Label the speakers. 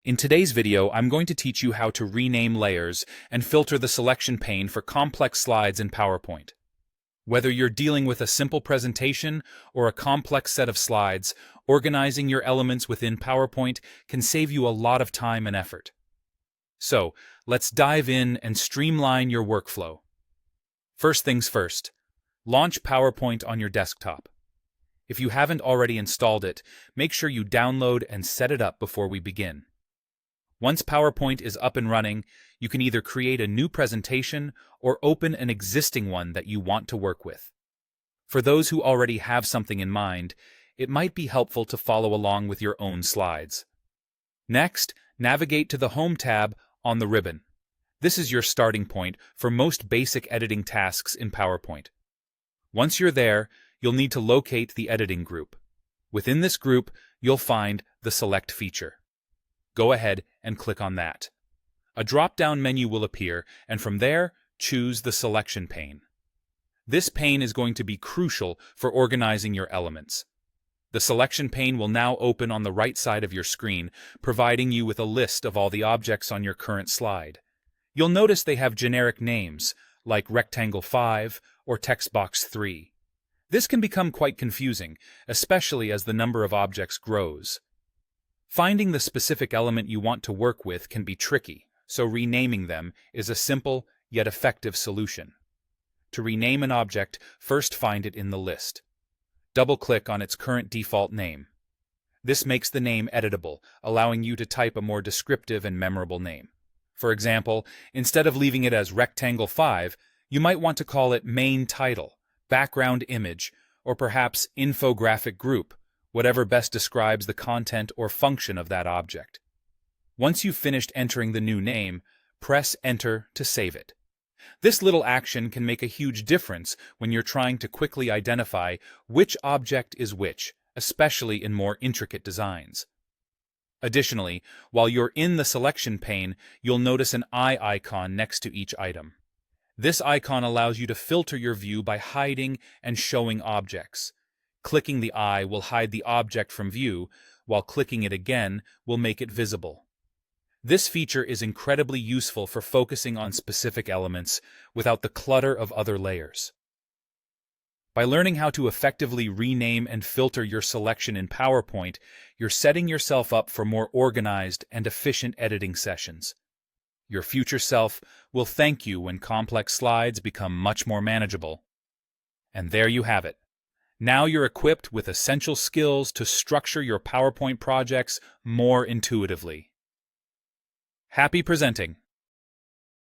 Speaker 1: In today's video, I'm going to teach you how to rename layers and filter the selection pane for complex slides in PowerPoint. Whether you're dealing with a simple presentation or a complex set of slides, organizing your elements within PowerPoint can save you a lot of time and effort. So, let's dive in and streamline your workflow. First things first, launch PowerPoint on your desktop. If you haven't already installed it, make sure you download and set it up before we begin. Once PowerPoint is up and running, you can either create a new presentation or open an existing one that you want to work with. For those who already have something in mind, it might be helpful to follow along with your own slides. Next, navigate to the Home tab on the ribbon. This is your starting point for most basic editing tasks in PowerPoint. Once you're there, you'll need to locate the editing group. Within this group, you'll find the Select feature. Go ahead and click on that. A drop-down menu will appear, and from there, choose the selection pane. This pane is going to be crucial for organizing your elements. The selection pane will now open on the right side of your screen, providing you with a list of all the objects on your current slide. You'll notice they have generic names, like Rectangle 5 or Text Box 3. This can become quite confusing, especially as the number of objects grows. Finding the specific element you want to work with can be tricky, so renaming them is a simple yet effective solution. To rename an object, first find it in the list. Double-click on its current default name. This makes the name editable, allowing you to type a more descriptive and memorable name. For example, instead of leaving it as Rectangle 5, you might want to call it Main Title, Background Image, or perhaps Infographic Group, whatever best describes the content or function of that object. Once you've finished entering the new name, press Enter to save it. This little action can make a huge difference when you're trying to quickly identify which object is which, especially in more intricate designs. Additionally, while you're in the selection pane, you'll notice an eye icon next to each item. This icon allows you to filter your view by hiding and showing objects. Clicking the eye will hide the object from view, while clicking it again will make it visible. This feature is incredibly useful for focusing on specific elements without the clutter of other layers. By learning how to effectively rename and filter your selection in PowerPoint, you're setting yourself up for more organized and efficient editing sessions. Your future self will thank you when complex slides become much more manageable. And there you have it. Now you're equipped with essential skills to structure your PowerPoint projects more intuitively. Happy presenting!